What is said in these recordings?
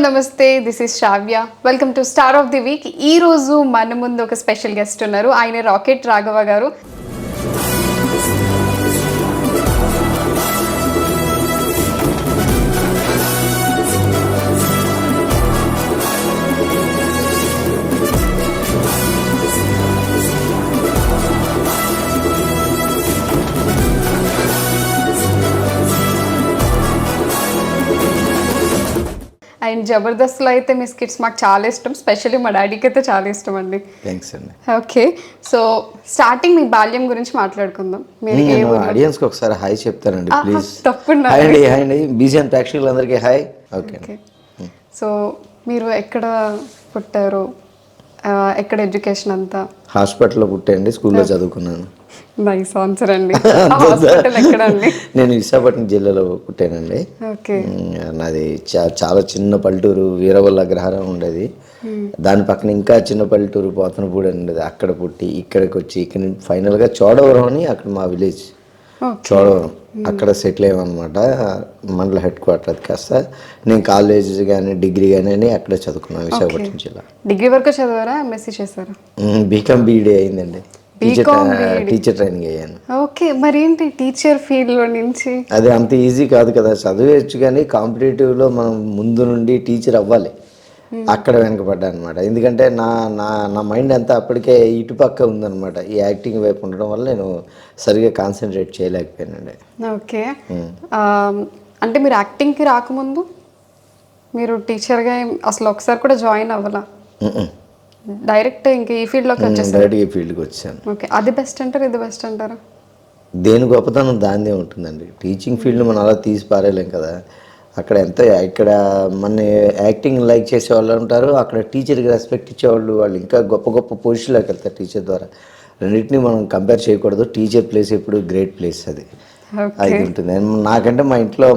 నమస్తే, this is Shravya. Welcome to star of the week. ఈ రోజు మన ముందు ఒక స్పెషల్ గెస్ట్ ఉన్నారు. ఆయన రాకెట్ రాఘవ గారు. అండ్ జబర్దస్త్లో అయితే మీ స్కిట్స్ మాకు చాలా ఇష్టం, స్పెషల్లీ మా డాడీకి అయితే చాలా ఇష్టం అండి. థ్యాంక్స్ అండి. ఓకే, సో స్టార్టింగ్ మీ బాల్యం గురించి మాట్లాడుకుందాం. మీరు ఆడియన్స్కి ఒకసారి హాయ్ చెప్తానండి ప్లీజ్. తప్పకుండా. హాయ్ అండి, హాయ్ అండి, బీజీఎన్ ప్రేక్షకులందరికీ హాయ్. ఓకే, సో మీరు ఎక్కడ పుట్టారు, ఎక్కడ ఎడ్యుకేషన్ అంతా? హాస్పిటల్లో పుట్టాండి, స్కూల్లో చదువుకున్నాను. నైస్ ఆన్సర్ అండి. హాస్పిటల్ ఎక్కడ అండి? నేను విశాఖపట్నం జిల్లాలో పుట్టానండి. ఓకే. నాది చాలా చిన్న పల్లెటూరు వీరవల్ల అగ్రహారం ఉండేది. దాని పక్కన ఇంకా చిన్న పల్లెటూరు పోతనపూడి ఉండేది. అక్కడ పుట్టి ఇక్కడికి వచ్చి ఇక్కడ ఫైనల్గా చోడవరం అని అక్కడ మా విలేజ్ చోడవరం, అక్కడ సెటిల్ అయ్యామన్నమాట. మండల హెడ్ క్వార్టర్ అది కాస్త. నేను కాలేజ్ కానీ డిగ్రీ కానీ అక్కడే చదువుకున్నాను, విశాఖపట్నం జిల్లా. డిగ్రీ వరకు చదివారా, ఎంఎస్సీ చేశారా? బీకామ్ బీఈడీ అయిందండి. టీచర్ ట్రైనింగ్ అయ్యాను. ఓకే, మరి ఏంటి టీచర్ ఫీల్డ్ లో నుంచి? అది అంత ఈజీ కాదు కదా, చదివేయచ్చు కానీ కాంపిటేటివ్లో మనం ముందు నుండి టీచర్ అవ్వాలి. అక్కడ వెనకపడ్డా అనమాట. ఎందుకంటే నా మైండ్ అంతా అప్పటికే ఇటుపక్క ఉందన్నమాట. ఈ యాక్టింగ్ వైపు ఉండడం వల్ల నేను సరిగ్గా కాన్సన్ట్రేట్ చేయలేకపోయానండి. ఓకే, అంటే మీరు యాక్టింగ్కి రాకముందు మీరు టీచర్గా అసలు ఒకసారి కూడా జాయిన్ అవ్వాలా? డైరెక్ట్ ఇంకా ఈ ఫీల్డ్లోకి వచ్చేసారు? డైరెక్ట్గా ఈ ఫీల్డ్కి వచ్చాను. ఓకే, అది బెస్ట్ అంటారు, ఇది బెస్ట్ అంటారా? దేని గొప్పతనం దానిదే ఉంటుందండి. టీచింగ్ ఫీల్డ్ మనం అలా తీసి పారేయలేం కదా. అక్కడ ఇక్కడ మన యాక్టింగ్ లైక్ చేసేవాళ్ళు ఉంటారు, అక్కడ టీచర్కి రెస్పెక్ట్ ఇచ్చేవాళ్ళు వాళ్ళు ఇంకా గొప్ప గొప్ప పొజిషన్లోకి వెళ్తారు టీచర్ ద్వారా. రెండింటినీ మనం కంపేర్ చేయకూడదు. టీచర్ ప్లేస్ ఎప్పుడు గ్రేట్ ప్లేస్ అది ఉంటుంది. నాకంటే మా ఇంట్లో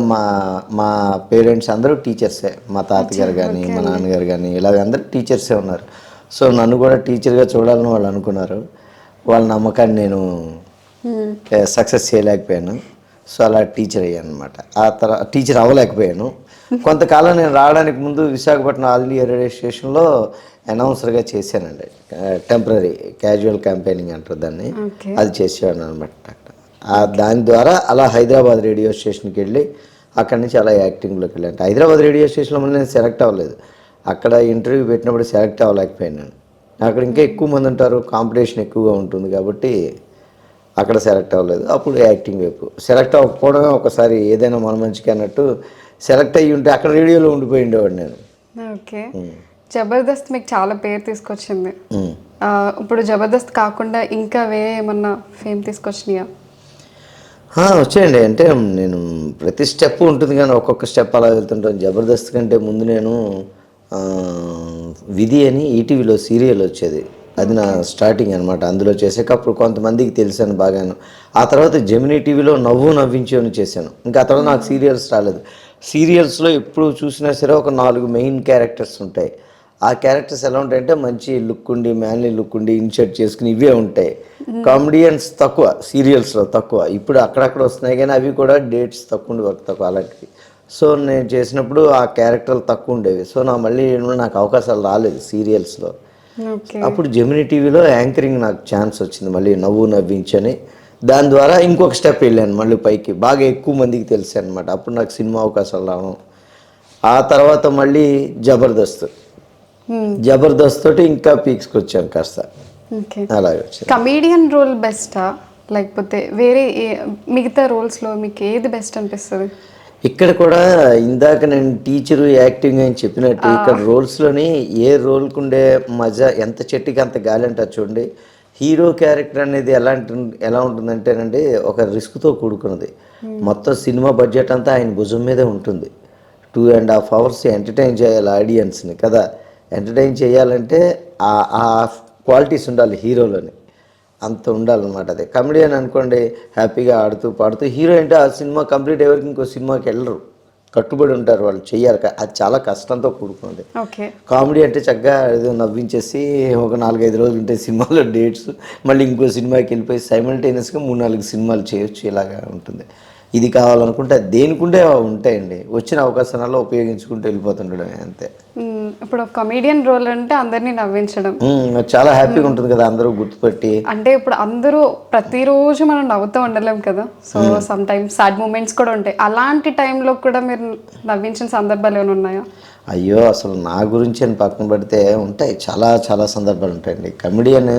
మా పేరెంట్స్ అందరూ టీచర్సే. మా తాతగారు కానీ మా నాన్నగారు కానీ ఇలాగ అందరూ టీచర్సే ఉన్నారు. సో నన్ను కూడా టీచర్గా చూడాలని వాళ్ళు అనుకున్నారు. వాళ్ళ నమ్మకాన్ని నేను సక్సెస్ చేయలేకపోయాను. సో అలా టీచర్ అయ్యాను అనమాట. ఆ తర్వాత టీచర్ అవ్వలేకపోయాను. కొంతకాలం నేను రావడానికి ముందు విశాఖపట్నం ఆల్ ఇండియా రేడియో స్టేషన్లో అనౌన్సర్గా చేశానండి. టెంపరీ క్యాజువల్ క్యాంపెయినింగ్ అంటారు దాన్ని. అది చేసేవాడు అనమాట. దాని ద్వారా అలా హైదరాబాద్ రేడియో స్టేషన్కి వెళ్ళి అక్కడి నుంచి అలా యాక్టింగ్లోకి వెళ్ళాను. హైదరాబాద్ రేడియో స్టేషన్లో మళ్ళీ నేను సెలెక్ట్ అవ్వలేదు. అక్కడ ఇంటర్వ్యూ పెట్టినప్పుడు సెలెక్ట్ అవ్వలేకపోయాను నేను. అక్కడ ఇంకా ఎక్కువ మంది ఉంటారు, కాంపిటీషన్ ఎక్కువగా ఉంటుంది కాబట్టి అక్కడ సెలెక్ట్ అవ్వలేదు. అప్పుడు యాక్టింగ్ వైపు సెలెక్ట్ అవ్వకపోవడమే ఒకసారి ఏదైనా మన మంచిగా అన్నట్టు. సెలెక్ట్ అయ్యి ఉంటే అక్కడ రేడియోలో ఉండిపోయి ఉండేవాడు నేను. ఓకే, జబర్దస్త్ మీకు చాలా పేరు తీసుకొచ్చింది. ఇప్పుడు జబర్దస్త్ కాకుండా ఇంకా వేరే ఏమన్నా ఫేమ్ తీసుకొచ్చినాయా? వచ్చాయండి. అంటే నేను ప్రతి స్టెప్ ఉంటుంది కానీ ఒక్కొక్క స్టెప్ అలా వెళ్తుంటాను. జబర్దస్త్ కంటే ముందు నేను విధి అని ఈటీవీలో సీరియల్ వచ్చేది, అది నా స్టార్టింగ్ అనమాట. అందులో చేసాక అప్పుడు కొంతమందికి తెలిసాను బాగాను. ఆ తర్వాత జెమినీ టీవీలో నవ్వు నవ్వించి అని చేశాను. ఇంకా ఆ తర్వాత నాకు సీరియల్స్ రాలేదు. సీరియల్స్లో ఎప్పుడు చూసినా సరే ఒక 4 మెయిన్ క్యారెక్టర్స్ ఉంటాయి. ఆ క్యారెక్టర్స్ ఎలా ఉంటాయంటే మంచి లుక్ ఉండి, మ్యాన్లీ లుక్ ఉండి, ఇన్షర్ట్ చేసుకుని ఇవే ఉంటాయి. కామెడియన్స్ తక్కువ, సీరియల్స్లో తక్కువ. ఇప్పుడు అక్కడక్కడ వస్తున్నాయి కానీ అవి కూడా డేట్స్ తక్కువ ఉండి వర్క్ తక్కువ అలాంటివి. సో నేను చేసినప్పుడు ఆ క్యారెక్టర్లు తక్కువ ఉండేవి. సో నాకు అవకాశాలు రాలేదు సీరియల్స్లో. అప్పుడు జెమినీ టీవీలో యాంకరింగ్ నాకు ఛాన్స్ వచ్చింది, మళ్ళీ నవ్వు నవ్వించని. దాని ద్వారా ఇంకొక స్టెప్ వెళ్ళాను మళ్ళీ పైకి, బాగా ఎక్కువ మందికి తెలిసాను అనమాట. అప్పుడు నాకు సినిమా అవకాశాలు రావడం. ఆ తర్వాత మళ్ళీ జబర్దస్త్ తోటి ఇంకా పీక్స్కి వచ్చాను కాస్త. అలాగే వచ్చాను. కమీడియన్ రోల్ బెస్టా లేకపోతే వేరే మిగతా రోల్స్లో మీకు ఏది బెస్ట్ అనిపిస్తుంది? ఇక్కడ కూడా ఇందాక నేను టీచరు యాక్టింగ్ అని చెప్పినట్టు ఇక్కడ రోల్స్లోని ఏ రోల్కి ఉండే మజా, ఎంత చెట్టుకి అంత గాలి అంటారు చూడండి. హీరో క్యారెక్టర్ అనేది ఎలా ఉంటుందంటేనండి ఒక రిస్క్తో కూడుకున్నది. మొత్తం సినిమా బడ్జెట్ అంతా ఆయన భుజం మీదే ఉంటుంది. 2.5 hours ఎంటర్టైన్ చేయాలి ఆడియన్స్ని కదా. ఎంటర్టైన్ చేయాలంటే ఆ క్వాలిటీస్ ఉండాలి హీరోలోని, అంత ఉండాలన్నమాట. అదే కమెడియన్ అనుకోండి, హ్యాపీగా ఆడుతూ పాడుతూ. హీరో అంటే ఆ సినిమా కంప్లీట్ అయ్యేవరకు ఇంకో సినిమాకి వెళ్ళరు, కట్టుబడి ఉంటారు, వాళ్ళు చెయ్యాలి. అది చాలా కష్టంతో కూడుకున్నది. కామెడీ అంటే చక్కగా ఏదో నవ్వించేసి ఒక 4-5 రోజులు ఉంటే సినిమాలో డేట్స్, మళ్ళీ ఇంకో సినిమాకి వెళ్ళిపోయి సైమల్టేనియస్గా 3-4 సినిమాలు చేయొచ్చు, ఇలాగా ఉంటుంది. ఇది కావాలనుకుంటే అది దేనికుండే ఉంటాయండి, వచ్చిన అవకాశాలలో ఉపయోగించుకుంటూ వెళ్ళిపోతుండడం అంతే. ఇప్పుడు కమీడియన్ రోల్ అంటే అందరినీ నవ్వించడం, నాకు చాలా హ్యాపీగా ఉంటుంది కదా అందరూ గుర్తుపెట్టి. అంటే ఇప్పుడు అందరూ ప్రతిరోజు మనం నవ్వుతూ ఉండలేం కదా, so sometimes sad moments కూడా ఉంటాయి. అలాంటి టైంలో కూడా మీరు నవ్వించిన సందర్భాలు ఏమైనా ఉన్నాయా? అయ్యో, అసలు నా గురించి అని పక్కన పెడితే ఉంటాయి, చాలా చాలా సందర్భాలు ఉంటాయండి. కమెడియన్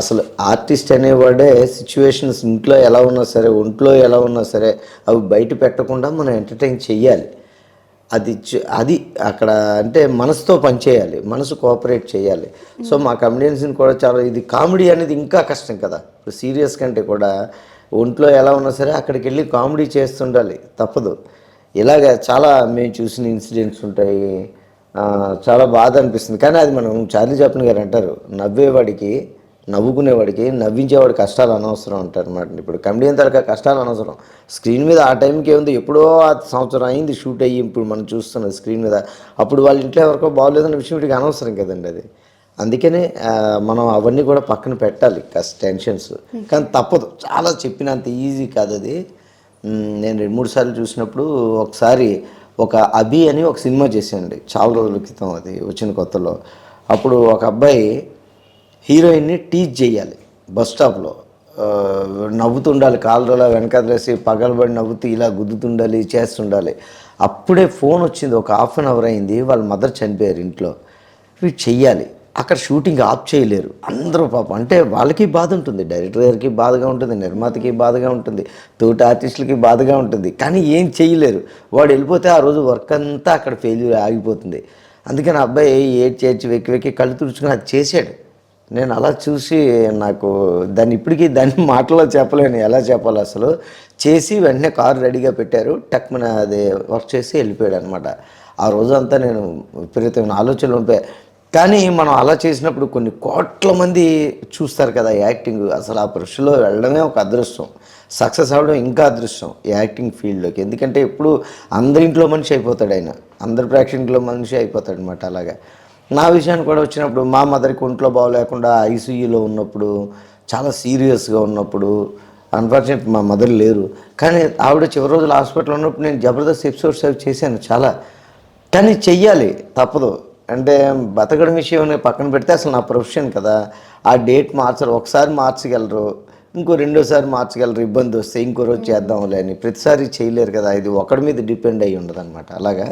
అసలు ఆర్టిస్ట్ అనేవాడే సిచ్యువేషన్స్ ఇంట్లో ఎలా ఉన్నా సరే, ఒంట్లో ఎలా ఉన్నా సరే అవి బయట పెట్టకుండా మనం ఎంటర్టైన్ చెయ్యాలి. అది అక్కడ అంటే మనసుతో పనిచేయాలి, మనసు కోఆపరేట్ చేయాలి. సో మా కమెడియన్స్ని కూడా చాలా, ఇది కామెడీ అనేది ఇంకా కష్టం కదా, ఇప్పుడు సీరియస్ కంటే కూడా ఒంట్లో ఎలా ఉన్నా సరే అక్కడికి వెళ్ళి కామెడీ చేస్తుండాలి, తప్పదు. ఇలాగ చాలా మేము చూసిన ఇన్సిడెంట్స్ ఉంటాయి, చాలా బాధ అనిపిస్తుంది. కానీ అది మనం చార్లీ చాప్లిన్ గారు అంటారు, నవ్వేవాడికి నవ్వుకునేవాడికి నవ్వించేవాడి కష్టాలు అనవసరం అంటారు అనమాట. ఇప్పుడు కమెడియన్ తరగా కష్టాలు అనవసరం. స్క్రీన్ మీద ఆ టైంకి ఏముంది, ఎప్పుడో ఆ సంవత్సరం అయింది షూట్ అయ్యి, ఇప్పుడు మనం చూస్తున్నది స్క్రీన్ మీద, అప్పుడు వాళ్ళ ఇంట్లో ఎవరికో బాగోలేదన్న విషయం వీటికి అనవసరం కదండి అది. అందుకనే మనం అవన్నీ కూడా పక్కన పెట్టాలి, టెన్షన్స్. కానీ తప్పదు, చాలా చెప్పినంత ఈజీ కాదు అది. నేను 2-3 సార్లు చూసినప్పుడు, ఒకసారి ఒక అభి అని ఒక సినిమా చేశానండి చాలా రోజుల క్రితం, అది వచ్చిన కొత్తలో. అప్పుడు ఒక అబ్బాయి హీరోయిన్ని టీచ్ చేయాలి బస్ స్టాప్లో, నవ్వుతుండాలి, కాళ్ళలో వెనకదిలేసి పగలబడి నవ్వుతూ ఇలా గుద్దుతుండాలి, చేస్తుండాలి. అప్పుడే ఫోన్ వచ్చింది, ఒక హాఫ్ అన్ అవర్ అయింది, వాళ్ళ మదర్ చనిపోయారు ఇంట్లో, ఇవి చెయ్యాలి. అక్కడ షూటింగ్ ఆఫ్ చేయలేరు అందరూ పాపం. అంటే వాళ్ళకి బాధ ఉంటుంది, డైరెక్టర్ గారికి బాధగా ఉంటుంది, నిర్మాతకి బాధగా ఉంటుంది, తోటి ఆర్టిస్టులకి బాధగా ఉంటుంది, కానీ ఏం చేయలేరు. వాడు వెళ్ళిపోతే ఆ రోజు వర్క్ అంతా అక్కడ ఫెయిల్యూర్ ఆగిపోతుంది. అందుకని ఆ అబ్బాయి ఏడ్చి వెక్కి వెక్కి కళ్ళు తుడుచుకుని అది చేశాడు. నేను అలా చూసి నాకు ఇప్పటికీ దాన్ని మాటలో చెప్పలేను, ఎలా చెప్పాలి అసలు. చేసి వెంటనే కారు రెడీగా పెట్టారు, టక్మన అది వర్క్ చేసి వెళ్ళిపోయాడు అనమాట. ఆ రోజంతా నేను విపరీతమైన ఆలోచనలు ఉంటాయి. కానీ మనం అలా చేసినప్పుడు కొన్ని కోట్ల మంది చూస్తారు కదా యాక్టింగ్, అసలు ఆ బ్రష్లో వెళ్ళడమే ఒక అదృష్టం, సక్సెస్ అవ్వడం ఇంకా అదృష్టం యాక్టింగ్ ఫీల్డ్లోకి. ఎందుకంటే ఇప్పుడు అందరింట్లో మనిషి అయిపోతాడు ఆయన, అందరి ప్రేక్షకుల్లో మనిషి అయిపోతాడు అనమాట. అలాగా నా విషయాన్ని కూడా వచ్చినప్పుడు, మా మదర్కి ఒంట్లో బాగోలేకుండా ఐసీయూలో ఉన్నప్పుడు, చాలా సీరియస్గా ఉన్నప్పుడు, అన్ఫార్చునేట్ మా మదర్ లేరు, కానీ ఆవిడ చివరి రోజులు హాస్పిటల్లో ఉన్నప్పుడు నేను జబర్దస్త్ ఎపిసోడ్స్ అవి చేశాను చాలా. కానీ చెయ్యాలి, తప్పదు. అంటే బతకడం విషయం పక్కన పెడితే అసలు నా ప్రొఫెషన్ కదా, ఆ డేట్ మార్చరు, ఒకసారి మార్చగలరు, ఇంకో రెండోసారి మార్చగలరు, ఇబ్బంది వస్తే ఇంకో రోజు చేద్దాంలే అని, ప్రతిసారి చేయలేరు కదా, ఇది ఒకడి మీద డిపెండ్ అయ్యి ఉండదు అనమాట. అలాగా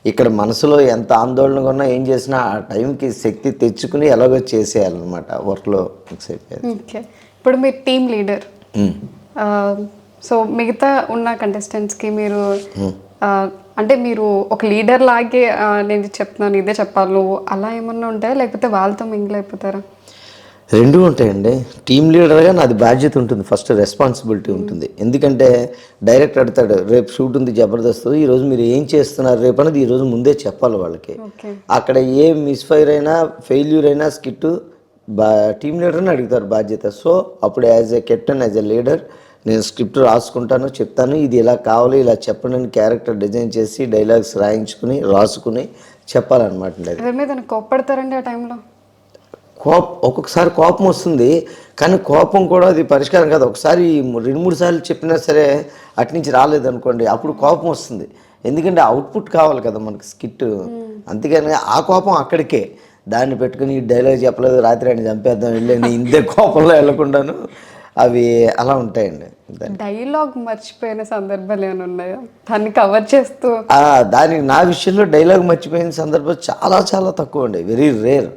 ఇక్కడ మనసులో ఎంత ఆందోళనగా ఉన్నా ఏం చేసినా ఆ టైంకి శక్తి తెచ్చుకుని ఎలాగో చేసేయాలన్నమాట, వర్క్లో ఫిక్స్ అయిపోయారు. ఓకే, ఇప్పుడు మీరు టీమ్ లీడర్, సో మిగతా ఉన్న కంటెస్టెంట్స్కి మీరు అంటే మీరు ఒక లీడర్ లాగే నేను చెప్తున్నాను ఇదే చెప్పాలి నువ్వు, అలా ఏమన్నా ఉంటాయా, లేకపోతే వాళ్ళతో మింగిల్ అయిపోతారా? రెండూ ఉంటాయండి. టీమ్ లీడర్గా నాది బాధ్యత ఉంటుంది, ఫస్ట్ రెస్పాన్సిబిలిటీ ఉంటుంది. ఎందుకంటే డైరెక్టర్ అడుగుతాడు, రేపు షూట్ ఉంది జబర్దస్త్, ఈరోజు మీరు ఏం చేస్తున్నారు రేపు అనేది ఈరోజు ముందే చెప్పాలి వాళ్ళకి. అక్కడ ఏ మిస్ఫైర్ అయినా ఫెయిల్యూర్ అయినా స్కిట్ టీమ్ లీడర్ని అడుగుతారు బాధ్యత. సో అప్పుడు as a captain, as a leader నేను స్క్రిప్ట్ రాసుకుంటాను, చెప్తాను, ఇది ఇలా కావాలి, ఇలా చెప్పండి అని క్యారెక్టర్ డిజైన్ చేసి డైలాగ్స్ రాసుకుని చెప్పాలన్నమాట. కోప్పడతారండి ఆ టైంలో? ఒక్కొక్కసారి కోపం వస్తుంది, కానీ కోపం కూడా అది పరిష్కారం కాదు. ఒకసారి 2-3 సార్లు చెప్పినా సరే అట్నుంచి రాలేదనుకోండి, అప్పుడు కోపం వస్తుంది. ఎందుకంటే అవుట్పుట్ కావాలి కదా మనకి స్కిట్. అందుకని ఆ కోపం అక్కడికే, దాన్ని పెట్టుకుని డైలాగ్ చెప్పలేదు, రాత్రి ఆయన చంపేద్దాం వెళ్ళని ఇంతే కోపంలో వెళ్ళకుండాను అవి అలా ఉంటాయండి. డైలాగ్ మర్చిపోయిన సందర్భాలు ఏమైనా ఉన్నాయా దాన్ని కవర్ చేస్తూ? దానికి నా విషయంలో డైలాగ్ మర్చిపోయిన సందర్భాలు చాలా చాలా తక్కువ అండి, వెరీ రేర్.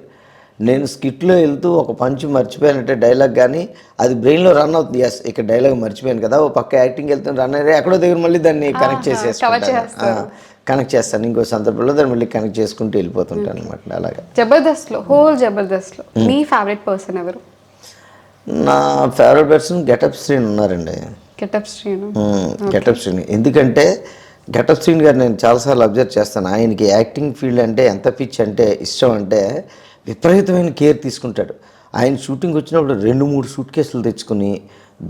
నేను స్కిట్లో వెళ్తూ ఒక పంచ్ మర్చిపోయానంటే డైలాగ్ కానీ అది బ్రెయిన్లో రన్ అవుతుంది, ఎస్ ఇక్కడ డైలాగ్ మర్చిపోయాను కదా, ఓ పక్క యాక్టింగ్ వెళ్తాను రన్ అయ్యే ఎక్కడో దగ్గర మళ్ళీ దాన్ని కనెక్ట్ చేస్తాను ఇంకో సందర్భంలో దాన్ని మళ్ళీ కనెక్ట్ చేసుకుంటూ వెళ్ళిపోతుంటాను అనమాట. అలాగా జబర్దస్త్లో మీ ఫేవరెట్ పర్సన్ ఎవరు? నా ఫేవరెట్ పర్సన్ గెటప్ శ్రీని ఉన్నారండి. గెటప్ శ్రీని ఎందుకంటే గెటప్ శ్రీని గారు నేను చాలాసార్లు అబ్జర్వ్ చేస్తాను, ఆయనకి యాక్టింగ్ ఫీల్డ్ అంటే ఎంత పిచ్ అంటే ఇష్టం అంటే విపరీతమైన కేర్ తీసుకుంటాడు. ఆయన షూటింగ్ వచ్చినప్పుడు 2-3 సూట్ కేసులు తెచ్చుకుని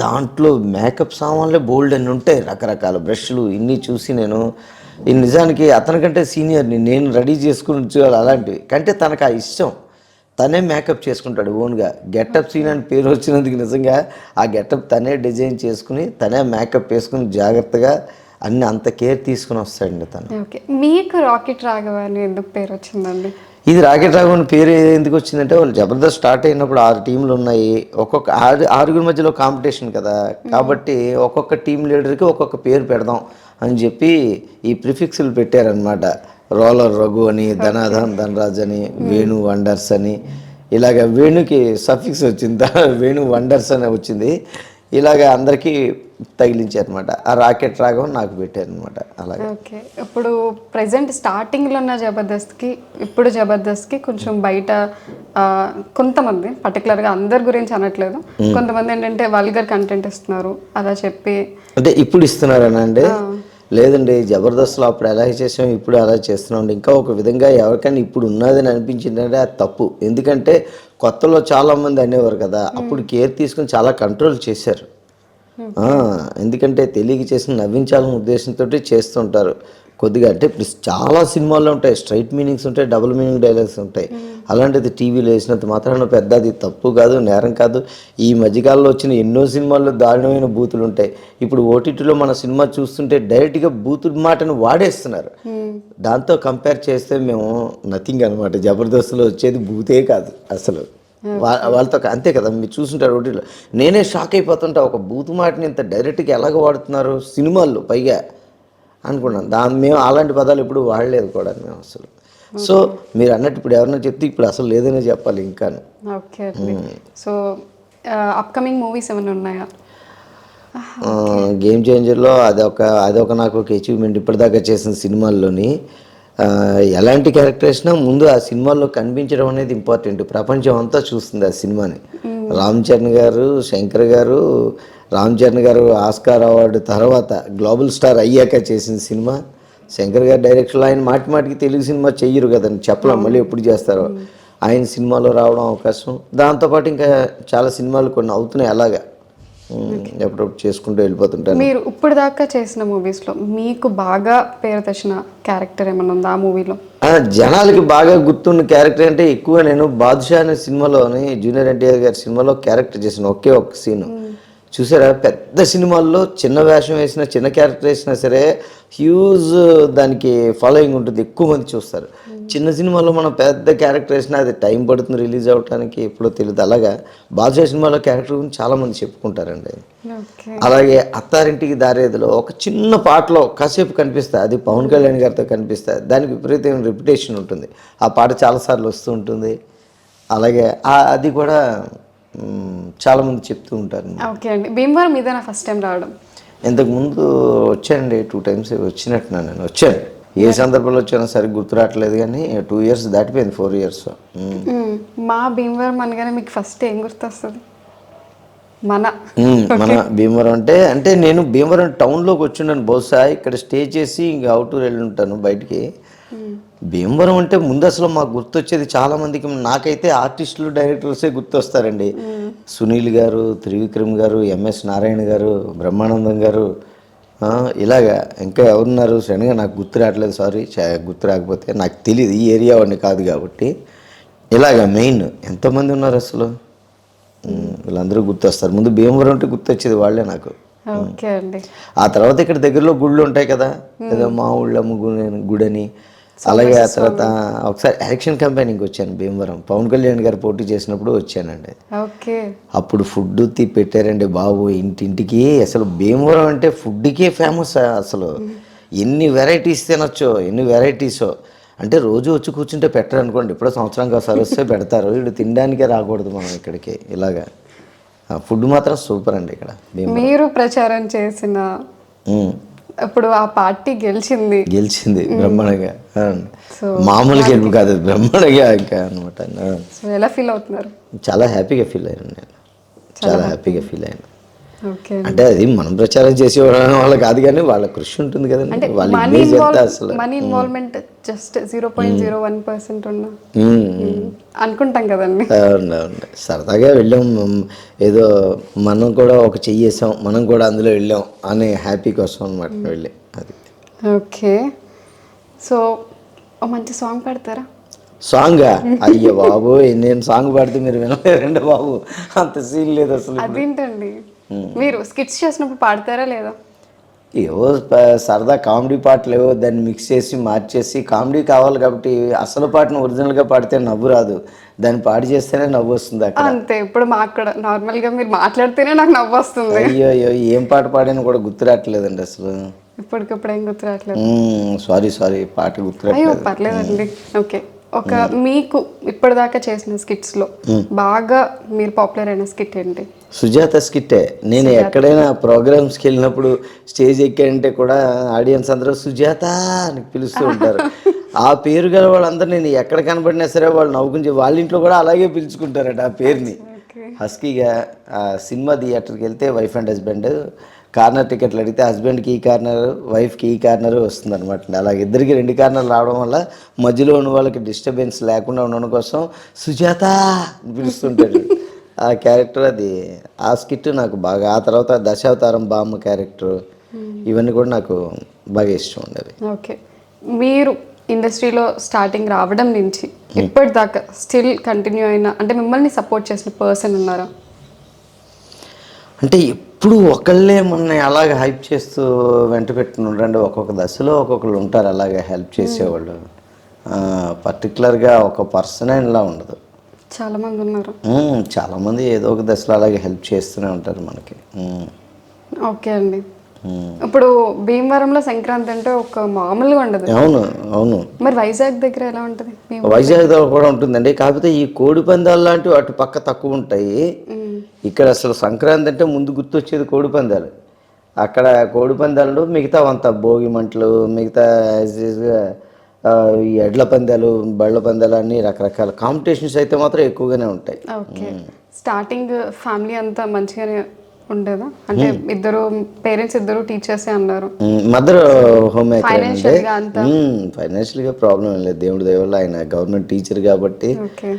దాంట్లో మేకప్ సామాన్లే బోల్డ్ అని ఉంటాయి, రకరకాల బ్రష్లు ఇన్ని చూసి నేను నిజానికి అతనికంటే సీనియర్ని, నేను రెడీ చేసుకుని ఉంచేవాళ్ళు అలాంటివి కంటే తనకు ఆ ఇష్టం. తనే మేకప్ చేసుకుంటాడు ఓన్గా. గెటప్ సీన్ అని పేరు వచ్చినందుకు నిజంగా ఆ గెటప్ తనే డిజైన్ చేసుకుని తనే మేకప్ వేసుకుని జాగ్రత్తగా అన్ని అంత కేర్ తీసుకుని వస్తాడండి తను. ఓకే, మీకు రాకెట్ రాఘవ అని ఎందుకు పేరు వచ్చిందండి? ఇది రాకెట్ రాఘవన్ పేరు ఎందుకు వచ్చిందంటే వాళ్ళు జబర్దస్త్ స్టార్ట్ అయినప్పుడు 6 టీంలు ఉన్నాయి. ఒక్కొక్క ఆరుగురి మధ్యలో కాంపిటీషన్ కదా, కాబట్టి ఒక్కొక్క టీం లీడర్కి ఒక్కొక్క పేరు పెడదాం అని చెప్పి ఈ ప్రిఫిక్స్లు పెట్టారనమాట. రోలర్ రఘు అని, ధనాధన్ ధనరాజ్ అని, వేణు వండర్స్ అని, ఇలాగ వేణుకి సఫిక్స్ వచ్చింది, వేణు వండర్స్ అని వచ్చింది. ఇలాగ అందరికీ తగిలించారనమాట. ఆ రాకెట్ రాఘవన్ నాకు పెట్టారనమాట. అలాగే. ఓకే, ఇప్పుడు ప్రెసెంట్ స్టార్టింగ్లో ఉన్న జబర్దస్త్కి ఇప్పుడు జబర్దస్త్కి కొంచెం బయట కొంతమంది, పర్టికులర్గా అందరి గురించి అనట్లేదు, కొంతమంది ఏంటంటే వల్గర్ కంటెంట్ ఇస్తున్నారు అలా చెప్పి. అంటే ఇప్పుడు ఇస్తున్నారనండి? లేదండి, జబర్దస్త్లో అప్పుడు ఎలా చేసాం ఇప్పుడు అలా చేస్తున్నాం. ఇంకా ఒక విధంగా ఎవరికైనా ఇప్పుడు ఉన్నదని అనిపించిందంటే అది తప్పు. ఎందుకంటే కొత్తలో చాలామంది అనేవారు కదా, అప్పుడు కేర్ తీసుకుని చాలా కంట్రోల్ చేశారు. ఎందుకంటే తెలియక చేసి నవ్వించాలనే ఉద్దేశంతో చేస్తుంటారు కొద్దిగా. అంటే ఇప్పుడు చాలా సినిమాల్లో ఉంటాయి స్ట్రైట్ మీనింగ్స్ ఉంటాయి, డబుల్ మీనింగ్ డైలాగ్స్ ఉంటాయి. అలాంటిది టీవీలో వేసినంత మాత్రాన పెద్దది తప్పు కాదు, నేరం కాదు. ఈ మధ్యకాలంలో వచ్చిన ఎన్నో సినిమాల్లో దారుణమైన బూతులు ఉంటాయి. ఇప్పుడు ఓటీటీలో మన సినిమా చూస్తుంటే డైరెక్ట్గా బూతుల మాటను వాడేస్తున్నారు. దాంతో కంపేర్ చేస్తే మేము నథింగ్ అనమాట. జబర్దస్త్లో వచ్చేది బూతే కాదు అసలు. వాళ్ళతో అంతే కదా, మీరు చూస్తుంటారు ఓటీటీలో. నేనే షాక్ అయిపోతుంటా, ఒక బూతు మాటని ఇంత డైరెక్ట్గా ఎలాగ వాడుతున్నారు సినిమాల్లో పైగా అనుకున్నాను. మేము అలాంటి పదాలు ఇప్పుడు వాడలేదు కూడా మేము అసలు. సో మీరు అన్నట్టు ఇప్పుడు ఎవరైనా చెప్తే ఇప్పుడు అసలు లేదనే చెప్పాలి ఇంకా. ఓకే, సో అప్కమింగ్ మూవీస్ ఏమైనా ఉన్నాయా? గేమ్ చేంజర్లో అదొక నాకు ఒక అచీవ్మెంట్ ఇప్పటిదాకా చేసిన సినిమాల్లోని. ఎలాంటి క్యారెక్టర్ వేసినా ముందు ఆ సినిమాల్లో కనిపించడం అనేది ఇంపార్టెంట్. ప్రపంచం అంతా చూస్తుంది ఆ సినిమాని. రామ్ చరణ్ గారు, శంకర్ గారు, రామ్ చరణ్ గారు ఆస్కార్ అవార్డు తర్వాత గ్లోబల్ స్టార్ అయ్యాక చేసిన సినిమా. శంకర్ గారు డైరెక్షన్లో ఆయన మాటికి తెలుగు సినిమా చెయ్యరు కదండి, చెప్పలేం మళ్ళీ ఎప్పుడు చేస్తారో. ఆయన సినిమాలో రావడం అవకాశం, దాంతోపాటు ఇంకా చాలా సినిమాలు కొన్ని అవుతున్నాయి అలాగా, ఎప్పుడప్పుడు చేసుకుంటూ వెళ్ళిపోతుంటాను. మీరు ఇప్పుడు దాకా చేసిన మూవీస్లో మీకు బాగా పేరు తెచ్చిన క్యారెక్టర్ ఏమన్నా ఉందా ఆ మూవీలో? జనాలకి బాగా గుర్తున్న క్యారెక్టర్ అంటే ఎక్కువ నేను బాదుషా అనే సినిమాలోని జూనియర్ ఎన్టీఆర్ గారి సినిమాలో క్యారెక్టర్ చేసిన ఒకే ఒక సీను చూసారా. పెద్ద సినిమాల్లో చిన్న వేషం వేసినా చిన్న క్యారెక్టర్ వేసినా సరే హ్యూజ్ దానికి ఫాలోయింగ్ ఉంటుంది, ఎక్కువ మంది చూస్తారు. చిన్న సినిమాలో మనం పెద్ద క్యారెక్టర్ వేసినా అది టైం పడుతుంది రిలీజ్ అవ్వడానికి, ఎప్పుడో తెలియదు. అలాగా బాదుషా సినిమాలో క్యారెక్టర్ గురించి చాలామంది చెప్పుకుంటారండి. అలాగే అత్తారింటికి దారేదిలో ఒక చిన్న పాటలో కాసేపు కనిపిస్తుంది, అది పవన్ కళ్యాణ్ గారితో కనిపిస్తుంది, దానికి విపరీతమైన రెప్యుటేషన్ ఉంటుంది. ఆ పాట చాలాసార్లు వస్తూ ఉంటుంది. అలాగే అది కూడా చాలామంది చెప్తూ ఉంటారు. ఓకే అండి, భీమవరం ఇదేనా ఫస్ట్ టైం రావడం? ఇంతకుముందు వచ్చానండి, 2 times వచ్చినట్టున్నా. నేను వచ్చాను, ఏ సందర్భంలో వచ్చానో సరిగ్గా గుర్తు రావట్లేదు, కానీ 2 years దాటిపోయింది, 4 years. మా భీమవరం అనగానే మీకు ఫస్ట్ ఏం గుర్తొస్తుంది? మన భీమవరం అంటే నేను భీమవరం టౌన్లోకి వచ్చిన్నాను బహుశా. ఇక్కడ స్టే చేసి ఇంకా అవుట్డోర్ వెళ్ళి ఉంటాను బయటికి. భీమవరం అంటే ముందు అసలు మాకు గుర్తొచ్చేది చాలామందికి, నాకైతే ఆర్టిస్టులు డైరెక్టర్సే గుర్తొస్తారండి. సునీల్ గారు, త్రివిక్రమ్ గారు, ఎంఎస్ నారాయణ గారు, బ్రహ్మానందం గారు, ఇలాగా ఇంకా ఎవరున్నారు సడన్గా నాకు గుర్తు రావట్లేదు, సారీ. గుర్తు రాకపోతే నాకు తెలియదు, ఈ ఏరియా వాడిని కాదు కాబట్టి. ఇలాగా మెయిన్ ఎంతోమంది ఉన్నారు అసలు, వీళ్ళందరూ గుర్తొస్తారు. ముందు భీమవరం అంటే గుర్తొచ్చేది వాళ్ళే నాకు. ఓకే అండి. ఆ తర్వాత ఇక్కడ దగ్గరలో గుళ్ళు ఉంటాయి కదా, ఏదో మా ఊళ్ళమ్మ గుడని. అలాగే ఆ తర్వాత ఒకసారి యాక్షన్ కంపెనీకి వచ్చాను భీమవరం, పవన్ కళ్యాణ్ గారు పోటీ చేసినప్పుడు వచ్చానండి. ఓకే, అప్పుడు ఫుడ్ పెట్టారండి బాబు ఇంటింటికి. అసలు భీమవరం అంటే ఫుడ్కే ఫేమస్. అసలు ఎన్ని వెరైటీస్ తినొచ్చో, ఎన్ని వెరైటీసో. అంటే రోజు వచ్చి కూర్చుంటే పెట్టరు అనుకోండి, ఇప్పుడు సంవత్సరానికి ఒకసారి వస్తే పెడతారు. ఇప్పుడు తినడానికే రాకూడదు మనం ఇక్కడికి. ఇలాగా ఫుడ్ మాత్రం సూపర్ అండి ఇక్కడ. మీరు ప్రచారం చేసిన ఇప్పుడు ఆ పార్టీ గెలిచింది బ్రహ్మాండంగా, మామూలు గెలుపు కాదు, బ్రహ్మాండంగా ఇంకా అనమాట. ఎలా ఫీల్ అవుతున్నారు? చాలా హ్యాపీగా ఫీల్ అయ్యాను నేను, చాలా హ్యాపీగా ఫీల్ అయ్యాను. ఓకే, అంటే అది మనం ప్రచారం చేసే వాళ్ళు కాదు, కానీ వాళ్ళ కృషి ఉంటుంది కదండి, వాళ్ళ ఇమేజ్ ఎంత అసలు. మనీ ఇన్వాల్వ్మెంట్ జస్ట్ 0.01% ఉన్నా అనుకుంటాం కదండి. అవును, సరదాగా వెళ్ళాం, ఏదో మనం కూడా ఒక చెయ్యేసాం, మనం కూడా అందులో వెళ్ళాం అనే హ్యాపీ కోసం అనమాట వెళ్ళి అది. ఓకే, సో మంచి సాంగ్ పాడతారా? సాంగా అయ్యో బాబు, నేను సాంగ్ పాడితే మీరు వినలేరండి బాబు, అంత సీన్ లేదు అసలు. అదేంటండి, మీరు స్కిట్స్ చేసినప్పుడు పాడతారా లేదా? ఏవో సరదా కామెడీ పాటలు ఏవో దాన్ని మిక్స్ చేసి మార్చేసి, కామెడీ కావాలి కాబట్టి అసలు పాటను ఒరిజినల్గా పాడితే నవ్వు రాదు, దాన్ని పాడి చేస్తేనే నవ్వు వస్తుంది అక్కడ. అంతే, ఇప్పుడు మాకు కూడా నార్మల్గా మీరు మాట్లాడితేనే నాకు నవ్వు వస్తుంది. అయ్యో అయ్యో, ఏం పాట పాడాను కూడా గుర్తు రావట్లేదండి అసలు. ఇప్పటికప్పుడు ఏం గుర్తు రావట్లేదు. సారీ పాట గుర్తు అయ్యో రావట్లేదు. పర్లేదండి. ఓకే, ఒక మీకు ఇప్పటిదాకా చేసిన స్కిట్స్ లో బాగా మీరు పాపులర్ అయిన స్కిట్ ఏంటి? సుజాత స్కిట్టే. నేను ఎక్కడైనా ప్రోగ్రామ్స్కి వెళ్ళినప్పుడు స్టేజ్ ఎక్కానంటే కూడా ఆడియన్స్ అందరూ సుజాత అని పిలుస్తూ ఉంటారు. ఆ పేరు గల వాళ్ళందరూ నేను ఎక్కడ కనబడినా సరే వాళ్ళు నవ్వుకుని వాళ్ళ ఇంట్లో కూడా అలాగే పిలుచుకుంటారట ఆ పేరుని. హస్కీగా సినిమా థియేటర్కి వెళ్తే వైఫ్ అండ్ హస్బెండ్ కార్నర్ టికెట్లు అడిగితే హస్బెండ్కి ఈ కార్నర్, వైఫ్కి ఈ కార్నర్ వస్తుంది అనమాట. అలాగే ఇద్దరికి 2 కార్నర్లు రావడం వల్ల మధ్యలో ఉన్న వాళ్ళకి డిస్టర్బెన్స్ లేకుండా ఉండడం కోసం సుజాత అని పిలుస్తుంటాడు. ఆ క్యారెక్టర్ అది, ఆ స్కిట్ నాకు బాగా. ఆ తర్వాత దశావతారం బామ్మ క్యారెక్టర్, ఇవన్నీ కూడా నాకు బాగా ఇష్టం ఉండేవి. ఓకే, మీరు ఇండస్ట్రీలో స్టార్టింగ్ రావడం నుంచి ఇప్పటిదాకా స్టిల్ కంటిన్యూ అయిన, అంటే మిమ్మల్ని సపోర్ట్ చేసిన పర్సన్ ఉన్నారా? అంటే ఎప్పుడు ఒకళ్ళే మన అలాగే హెల్ప్ చేస్తూ వెంట పెట్టుకుంటారండి. ఒక్కొక్క దశలో ఒక్కొక్కరు ఉంటారు అలాగే హెల్ప్ చేసేవాళ్ళు. పర్టికులర్గా ఒక పర్సన్ ఇలా ఉండదు, చాలా మంది ఉన్నారు. చాలామంది ఏదో ఒక దశలో అలాగే హెల్ప్ చేస్తూనే ఉంటారు మనకి. ఓకే అండి, ఇప్పుడు భీమవరంలో సంక్రాంతి అంటే ఒక మామూలుగా ఉండదు. అవును. మరి వైజాగ్ దగ్గర ఎలా ఉంటుంది? వైజాగ్ దగ్గర కూడా ఉంటుందండి, కాకపోతే ఈ కోడి పందాలు లాంటివి అటు పక్క తక్కువ ఉంటాయి. ఇక్కడ అసలు సంక్రాంతి అంటే ముందు గుర్తొచ్చేది కోడి పందాలు. అక్కడ కోడి పందాలు, మిగతా అంతా భోగి మంటలు, మిగతా ఈ ఎడ్ల పందాలు, బళ్ళ పందాలు అన్ని రకరకాల కాంపిటీషన్స్ అయితే మాత్రం ఎక్కువగానే ఉంటాయి. ఓకే, స్టార్టింగ్ ఫ్యామిలీ అంతా మంచిగానే ఉండేదా? అంటే ఇద్దరు పేరెంట్స్ ఇద్దరు టీచర్సే అన్నారు. మదర్ హోమ్ మేకర్ అండి. ఫైనాన్షియల్గా ఫైనాన్షియల్గా ప్రాబ్లం ఏం లేదు, దేవుడి దయ వల్ల. ఆయన గవర్నమెంట్ టీచర్ కాబట్టి. ఓకే,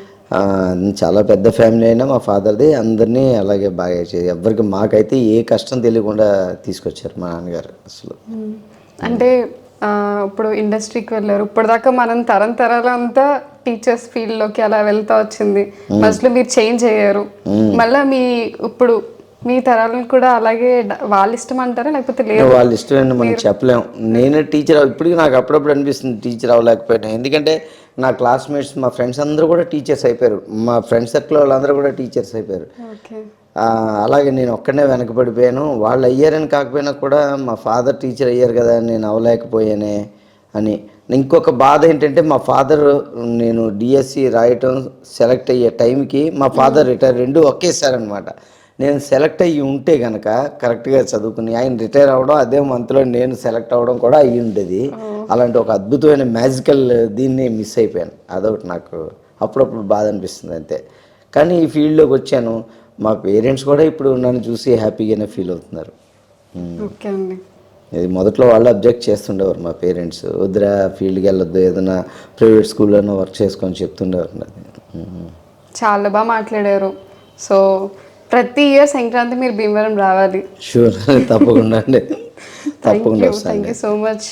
చాలా పెద్ద ఫ్యామిలీ అయినా మా ఫాదర్ది, అందరినీ అలాగే బాగా చేసి ఎవరికి మాకైతే ఏ కష్టం తెలియకుండా తీసుకొచ్చారు మా నాన్నగారు అసలు. అంటే ఇప్పుడు ఇండస్ట్రీకి వెళ్ళారు, ఇప్పటిదాకా మనం తరాలంతా టీచర్స్ ఫీల్డ్లోకి అలా వెళ్తా వచ్చింది. మధ్యలో మీరు చేంజ్ అయ్యారు, మళ్ళీ ఇప్పుడు మీ తరాలను కూడా అలాగే వాళ్ళ ఇష్టం అంటారా, లేకపోతే లేదు? వాళ్ళ ఇష్టం అండి, మనం చెప్పలేము. నేనే టీచర్, ఇప్పటికీ నాకు అప్పుడప్పుడు అనిపిస్తుంది టీచర్ అవ్వలేకపోయినా. ఎందుకంటే నా క్లాస్మేట్స్, మా ఫ్రెండ్స్ అందరూ కూడా టీచర్స్ అయిపోయారు. మా ఫ్రెండ్ సర్కిల్ వాళ్ళందరూ కూడా టీచర్స్ అయిపోయారు. ఓకే, అలాగే నేను ఒక్కడనే వెనకబడిపోయాను. వాళ్ళు అయ్యారని కాకపోయినా కూడా మా ఫాదర్ టీచర్ అయ్యారు కదా, నేను అవ్వలేకపోయానే అని. ఇంకొక బాధ ఏంటంటే మా ఫాదర్, నేను డిఎస్సి రాయటం సెలెక్ట్ అయ్యే టైంకి మా ఫాదర్ రిటైర్, 2 ఒకేసారి అనమాట. నేను సెలెక్ట్ అయ్యి ఉంటే కనుక కరెక్ట్గా చదువుకుని ఆయన రిటైర్ అవ్వడం, అదే మంత్లో నేను సెలెక్ట్ అవ్వడం కూడా అయ్యి ఉండేది. అలాంటి ఒక అద్భుతమైన మ్యాజికల్ దీన్ని మిస్ అయిపోయాను. అదొకటి నాకు అప్పుడప్పుడు బాధ అనిపిస్తుంది అంతే. కానీ ఈ ఫీల్డ్లోకి వచ్చాను, మా పేరెంట్స్ కూడా ఇప్పుడు నన్ను చూసి హ్యాపీగానే ఫీల్ అవుతున్నారు. ఓకే అండి, ఇది మొదట్లో వాళ్ళు అబ్జెక్ట్ చేస్తుండేవారు మా పేరెంట్స్, వద్దురా ఫీల్డ్కి వెళ్ళొద్దు, ఏదైనా ప్రైవేట్ స్కూల్లోనో వర్క్ చేసుకొని చెప్తుండేవారు. చాలా బాగా మాట్లాడారు. సో ప్రతి ఇయర్ సంక్రాంతి మీరు భీమవరం రావాలి. షూర్, తప్పకుండా అండి, తప్పకుండా వస్తాను. Thank you so much.